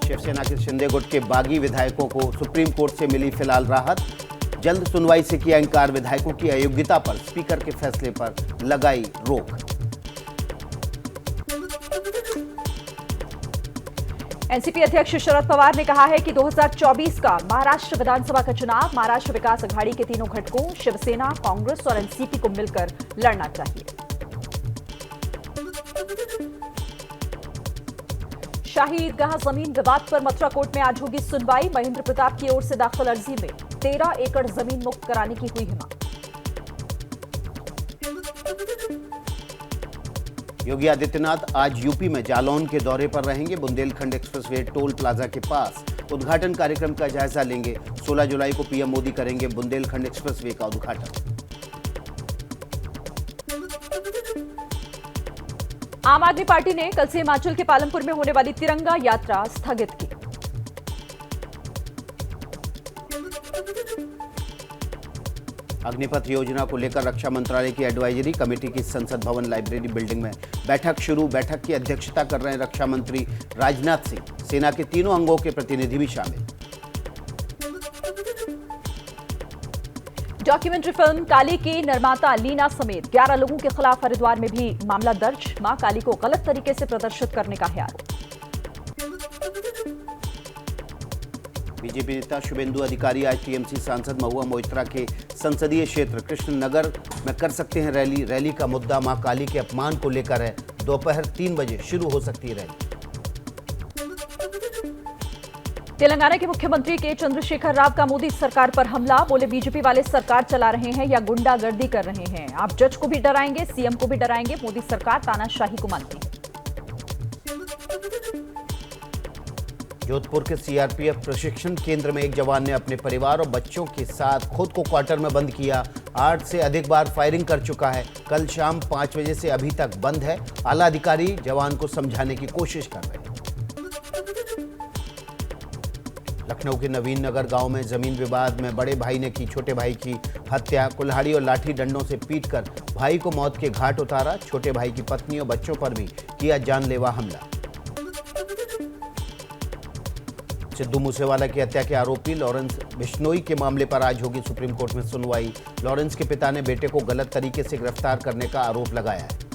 शिवसेना के शिंदे गुट के बागी विधायकों को सुप्रीम कोर्ट से मिली फिलहाल राहत। जल्द सुनवाई से किया इंकार। विधायकों की अयोग्यता पर स्पीकर के फैसले पर लगाई रोक। एनसीपी अध्यक्ष शरद पवार ने कहा है कि 2024 का महाराष्ट्र विधानसभा का चुनाव महाराष्ट्र विकास अघाड़ी के तीनों घटकों शिवसेना, कांग्रेस और एनसीपी को मिलकर लड़ना चाहिए। शाही ईदगाह जमीन विवाद पर मथुरा कोर्ट में आज होगी सुनवाई। महेंद्र प्रताप की ओर से दाखिल अर्जी में 13 एकड़ जमीन मुक्त कराने की हुई हिमाकत। योगी आदित्यनाथ आज यूपी में जालौन के दौरे पर रहेंगे। बुंदेलखंड एक्सप्रेसवे टोल प्लाजा के पास उद्घाटन कार्यक्रम का जायजा लेंगे। 16 जुलाई को पीएम मोदी करेंगे बुंदेलखंड एक्सप्रेसवे का उद्घाटन। आम आदमी पार्टी ने कल से हिमाचल के पालमपुर में होने वाली तिरंगा यात्रा स्थगित की। अग्निपथ योजना को लेकर रक्षा मंत्रालय की एडवाइजरी कमेटी की संसद भवन लाइब्रेरी बिल्डिंग में बैठक शुरू। बैठक की अध्यक्षता कर रहे हैं रक्षा मंत्री राजनाथ सिंह। सेना के तीनों अंगों के प्रतिनिधि भी शामिल। डॉक्यूमेंट्री फिल्म काली की निर्माता लीना समेत 11 लोगों के खिलाफ हरिद्वार में भी मामला दर्ज। मां काली को गलत तरीके से प्रदर्शित करने का है आरोप। बीजेपी नेता शुभेंदु अधिकारी आज टीएमसी सांसद महुआ मोइत्रा के संसदीय क्षेत्र कृष्णनगर में कर सकते हैं रैली। रैली का मुद्दा मां काली के अपमान को लेकर है। दोपहर 3 बजे शुरू हो सकती है रैली। तेलंगाना के मुख्यमंत्री के चंद्रशेखर राव का मोदी सरकार पर हमला। बोले बीजेपी वाले सरकार चला रहे हैं या गुंडागर्दी कर रहे हैं। आप जज को भी डराएंगे, सीएम को भी डराएंगे। मोदी सरकार तानाशाही को मानती है। जोधपुर के सीआरपीएफ प्रशिक्षण केंद्र में एक जवान ने अपने परिवार और बच्चों के साथ खुद को क्वार्टर में बंद किया। 8 से अधिक बार फायरिंग कर चुका है। कल शाम 5 बजे से अभी तक बंद है। आला अधिकारी जवान को समझाने की कोशिश कर रहे हैं। लखनऊ के नवीन नगर गांव में जमीन विवाद में बड़े भाई ने की छोटे भाई की हत्या। कुल्हाड़ी और लाठी डंडों से पीटकर भाई को मौत के घाट उतारा। छोटे भाई की पत्नी और बच्चों पर भी किया जानलेवा हमला। सिद्धू मूसेवाला की हत्या के आरोपी लॉरेंस बिश्नोई के मामले पर आज होगी सुप्रीम कोर्ट में सुनवाई। लॉरेंस के पिता ने बेटे को गलत तरीके से गिरफ्तार करने का आरोप लगाया है।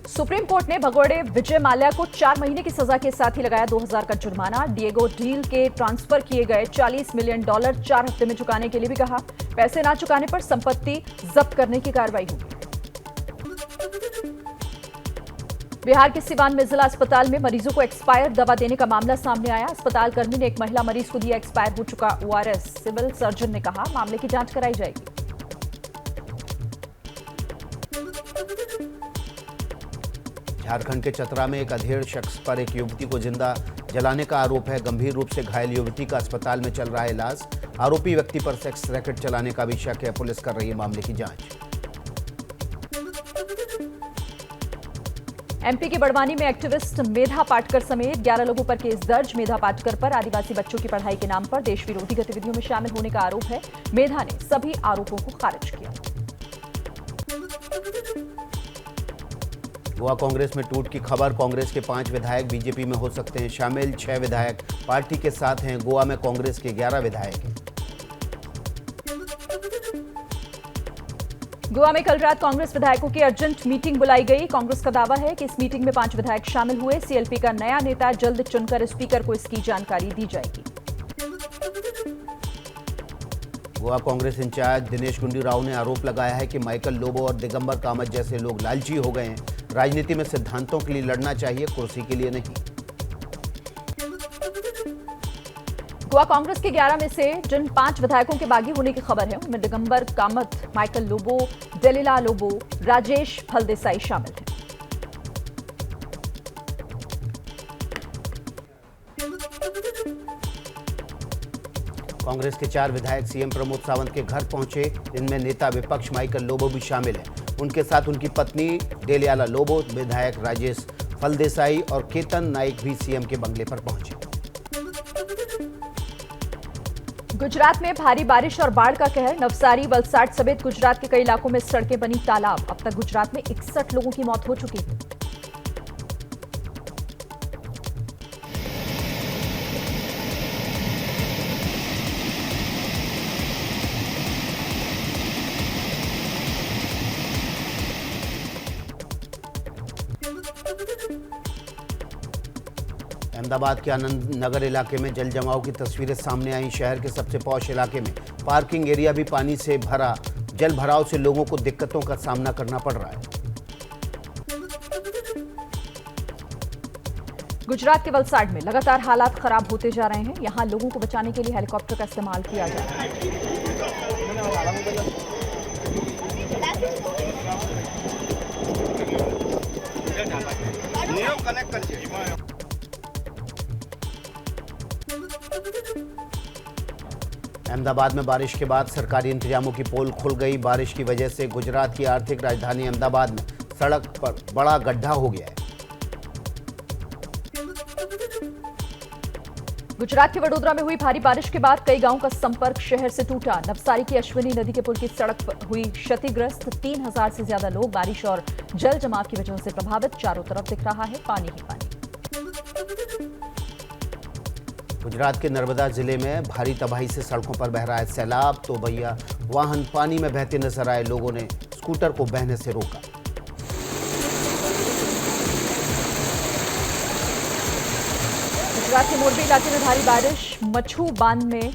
सुप्रीम कोर्ट ने भगोड़े विजय माल्या को 4 महीने की सजा के साथ ही लगाया 2000 का जुर्माना। डिएगो डील के ट्रांसफर किए गए $40 मिलियन 4 हफ्ते में चुकाने के लिए भी कहा। पैसे ना चुकाने पर संपत्ति जब्त करने की कार्रवाई होगी। बिहार के सिवान में जिला अस्पताल में मरीजों को एक्सपायर दवा देने का मामला सामने आया। अस्पताल कर्मी ने एक महिला मरीज को दिया एक्सपायर हो चुका ORS। सिविल सर्जन ने कहा मामले की जांच कराई जाएगी। झारखंड के चतरा में एक अधेड़ शख्स पर एक युवती को जिंदा जलाने का आरोप है। गंभीर रूप से घायल युवती का अस्पताल में चल रहा है इलाज। आरोपी व्यक्ति पर सेक्स रैकेट चलाने का भी शक है। पुलिस कर रही है मामले की जांच। एमपी के बड़वानी में एक्टिविस्ट मेधा पाटकर समेत 11 लोगों पर केस दर्ज। मेधा पाटकर पर आदिवासी बच्चों की पढ़ाई के नाम पर देश विरोधी गतिविधियों में शामिल होने का आरोप है। मेधा ने सभी आरोपों को खारिज किया। गोवा कांग्रेस में टूट की खबर। कांग्रेस के 5 विधायक बीजेपी में हो सकते हैं शामिल। 6 विधायक पार्टी के साथ हैं। गोवा में कांग्रेस के 11 विधायक हैं। गोवा में कल रात कांग्रेस विधायकों की अर्जेंट मीटिंग बुलाई गई। कांग्रेस का दावा है कि इस मीटिंग में 5 विधायक शामिल हुए। सीएलपी का नया नेता जल्द चुनकर स्पीकर को इसकी जानकारी दी जाएगी। गोवा कांग्रेस इंचार्ज दिनेश गुंडू राव ने आरोप लगाया है कि माइकल लोबो और दिगंबर कामत जैसे लोग लालची हो गए हैं। राजनीति में सिद्धांतों के लिए लड़ना चाहिए, कुर्सी के लिए नहीं। गोवा कांग्रेस के 11 में से जिन 5 विधायकों के बागी होने की खबर है उनमें दिगंबर कामत, माइकल लोबो, डेलिला लोबो, राजेश फलदेसाई शामिल हैं। कांग्रेस के 4 विधायक सीएम प्रमोद सावंत के घर पहुंचे। इनमें नेता विपक्ष माइकल लोबो भी शामिल हैं। उनके साथ उनकी पत्नी डेलियाला लोबो, विधायक राजेश फलदेसाई और केतन नाइक भी सीएम के बंगले पर पहुंचे। गुजरात में भारी बारिश और बाढ़ का कहर। नवसारी, वलसाड समेत गुजरात के कई इलाकों में सड़कें बनी तालाब। अब तक गुजरात में 61 लोगों की मौत हो चुकी है। अहमदाबाद के आनंद नगर इलाके में जल जमाव की तस्वीरें सामने आई। शहर के सबसे पॉश इलाके में पार्किंग एरिया भी पानी से भरा। जल भराव से लोगों को दिक्कतों का सामना करना पड़ रहा है। गुजरात के वलसाड में लगातार हालात खराब होते जा रहे हैं। यहां लोगों को बचाने के लिए हेलीकॉप्टर का इस्तेमाल किया जा रहा है। अहमदाबाद में बारिश के बाद सरकारी इंतजामों की पोल खुल गई। बारिश की वजह से गुजरात की आर्थिक राजधानी अहमदाबाद में सड़क पर बड़ा गड्ढा हो गया है। गुजरात के वडोदरा में हुई भारी बारिश के बाद कई गांवों का संपर्क शहर से टूटा। नवसारी की अश्विनी नदी के पुल की सड़क पर हुई क्षतिग्रस्त। 3000 से ज्यादा लोग बारिश और जल जमाव की वजह से प्रभावित। चारों तरफ दिख रहा है पानी ही पानी। गुजरात के नर्मदा जिले में भारी तबाही से सड़कों पर बह रहा है सैलाब। तो भैया वाहन पानी में बहते नजर आए। लोगों ने स्कूटर को बहने से रोका। गुजरात के मोरबी इलाके में भारी बारिश। मच्छू बांध में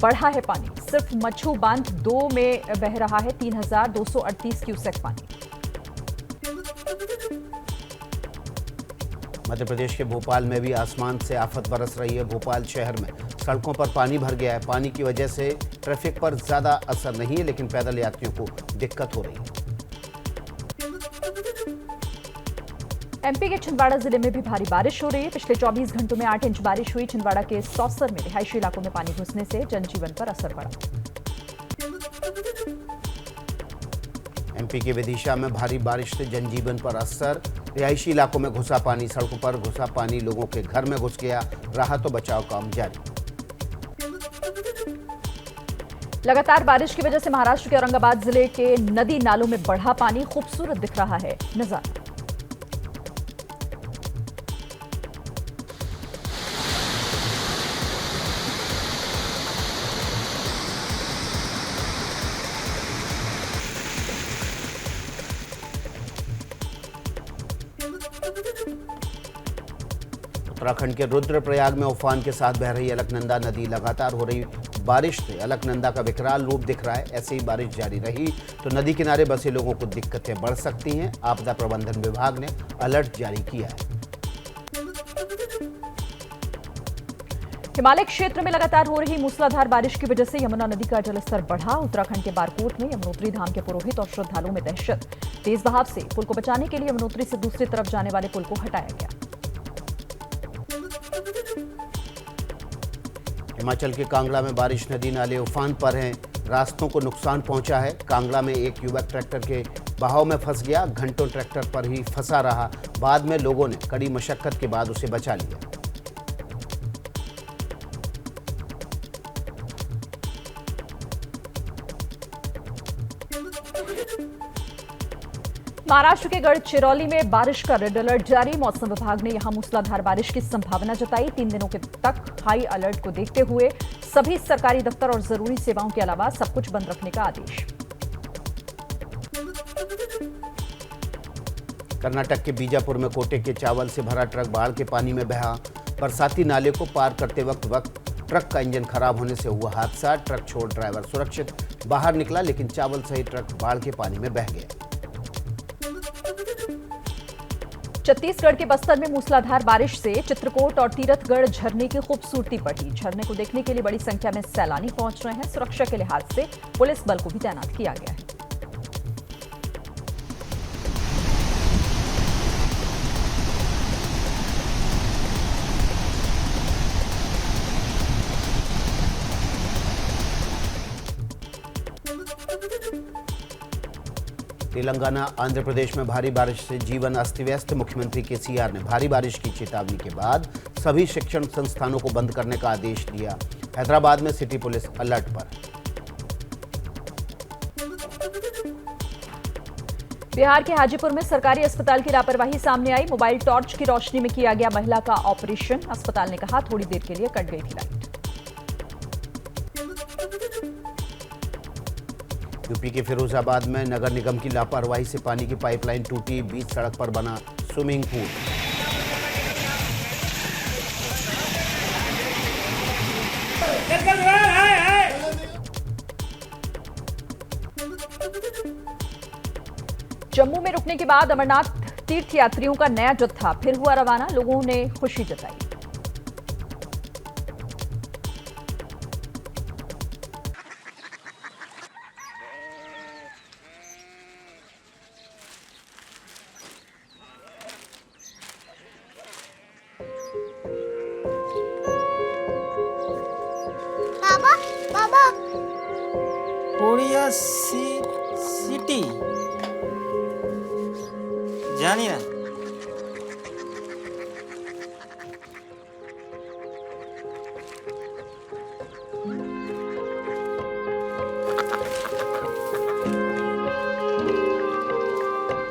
बढ़ा है पानी। सिर्फ मच्छू बांध 2 में बह रहा है 3238 क्यूसेक पानी। मध्य प्रदेश के भोपाल में भी आसमान से आफत बरस रही है। भोपाल शहर में सड़कों पर पानी भर गया है। पानी की वजह से ट्रैफिक पर ज्यादा असर नहीं है, लेकिन पैदल यात्रियों को दिक्कत हो रही है। एमपी के छिंदवाड़ा जिले में भी भारी बारिश हो रही है। पिछले 24 घंटों में 8 इंच बारिश हुई। छिंदवाड़ा के सौसर में रिहायशी इलाकों में पानी घुसने से जनजीवन पर असर पड़ा। एमपी के विदिशा में भारी बारिश से जनजीवन पर असर। रिहायशी इलाकों में घुसा पानी। सड़कों पर घुसा पानी लोगों के घर में घुस गया। राहत और बचाव काम जारी। लगातार बारिश की वजह से महाराष्ट्र के औरंगाबाद जिले के नदी नालों में बढ़ा पानी। खूबसूरत दिख रहा है नजारा। उत्तराखंड के रुद्रप्रयाग में उफान के साथ बह रही अलकनंदा नदी। लगातार हो रही बारिश से अलकनंदा का विकराल रूप दिख रहा है। ऐसे ही बारिश जारी रही तो नदी किनारे बसे लोगों को दिक्कतें बढ़ सकती हैं। आपदा प्रबंधन विभाग ने अलर्ट जारी किया है। हिमालय क्षेत्र में लगातार हो रही मूसलाधार बारिश की वजह से यमुना नदी का जलस्तर बढ़ा। उत्तराखंड के बारकोट में यमुनोत्री धाम के पुरोहित और श्रद्धालुओं में दहशत। तेज बहाव से पुल को बचाने के लिए यमुनोत्री से दूसरी तरफ जाने वाले पुल को हटाया गया। हिमाचल के कांगड़ा में बारिश, नदी नाले उफान पर हैं। रास्तों को नुकसान पहुंचा है। कांगड़ा में एक युवक ट्रैक्टर के बहाव में फंस गया। घंटों ट्रैक्टर पर ही फंसा रहा। बाद में लोगों ने कड़ी मशक्कत के बाद उसे बचा लिया। महाराष्ट्र के गढ़चिरौली में बारिश का रेड अलर्ट जारी। मौसम विभाग ने यहां मूसलाधार बारिश की संभावना जताई। 3 दिनों के तक हाई अलर्ट को देखते हुए सभी सरकारी दफ्तर और जरूरी सेवाओं के अलावा सब कुछ बंद रखने का आदेश। कर्नाटक के बीजापुर में कोटे के चावल से भरा ट्रक बाढ़ के पानी में बहा। बरसाती नाले को पार करते वक्त ट्रक का इंजन खराब होने से हुआ हादसा। ट्रक छोड़ ड्राइवर सुरक्षित बाहर निकला, लेकिन चावल सहित ट्रक बाढ़ के पानी में बह गया। छत्तीसगढ़ के बस्तर में मूसलाधार बारिश से चित्रकोट और तीरथगढ़ झरने की खूबसूरती बढ़ी। झरने को देखने के लिए बड़ी संख्या में सैलानी पहुंच रहे हैं। सुरक्षा के लिहाज से पुलिस बल को भी तैनात किया गया है। तेलंगाना, आंध्र प्रदेश में भारी बारिश से जीवन अस्त व्यस्त। मुख्यमंत्री केसीआर ने भारी बारिश की चेतावनी के बाद सभी शिक्षण संस्थानों को बंद करने का आदेश दिया। हैदराबाद में सिटी पुलिस अलर्ट पर। बिहार के हाजीपुर में सरकारी अस्पताल की लापरवाही सामने आई। मोबाइल टॉर्च की रोशनी में किया गया महिला का ऑपरेशन। अस्पताल ने कहा थोड़ी देर के लिए कट गई थी लाइट। यूपी के फिरोजाबाद में नगर निगम की लापरवाही से पानी की पाइपलाइन टूटी, बीच सड़क पर बना स्विमिंग पूल। जम्मू में रुकने के बाद अमरनाथ तीर्थ यात्रियों का नया जत्था फिर हुआ रवाना। लोगों ने खुशी जताई। बाबा बाबा कोरिया सिटी জানি না।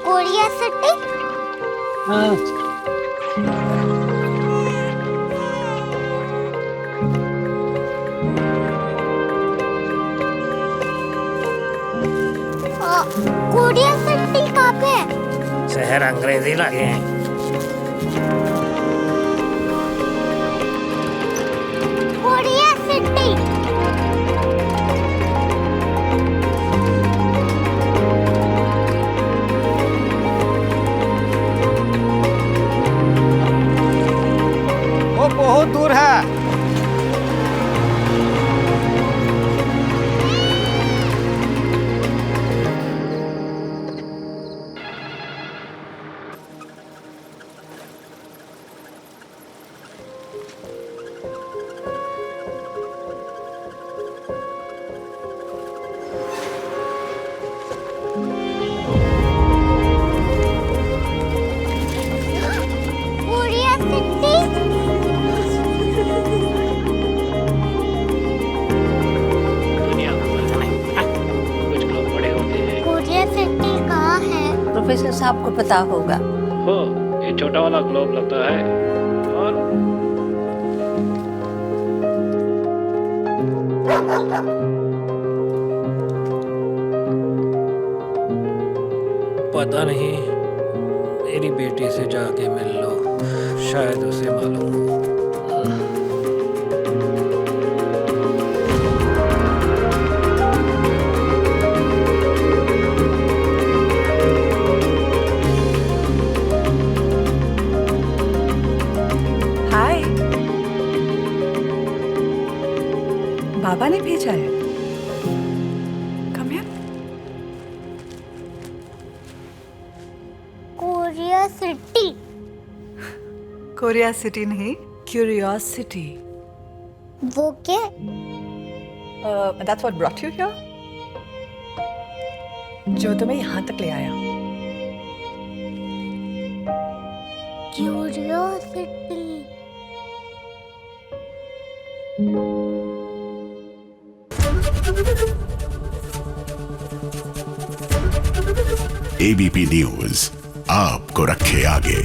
कोरिया सिटी कोरिया सिटी कहाँ पे है? शहर अंग्रेजी लगे हैं। कोरिया सिटी वो बहुत दूर है। कोरिया सिटी दुनिया को पता नहीं, कुछ लोग बड़े होते हैं। कोरिया सिटी कहाँ है? प्रोफेसर साहब को पता होगा। हो, ये छोटा वाला ग्लोब लगता है और पता नहीं, मेरी बेटी से जाके मिल लो, शायद उसे मालूम हो। हाय, बाबा ने भेजा है। Come here. Korea city Korea city नहीं, क्यूरियोसिटी। वो क्या? That's what brought you here. जो तुम्हें यहाँ तक ले आया। क्यूरियोसिटी एबीपी न्यूज आपको रखे आगे।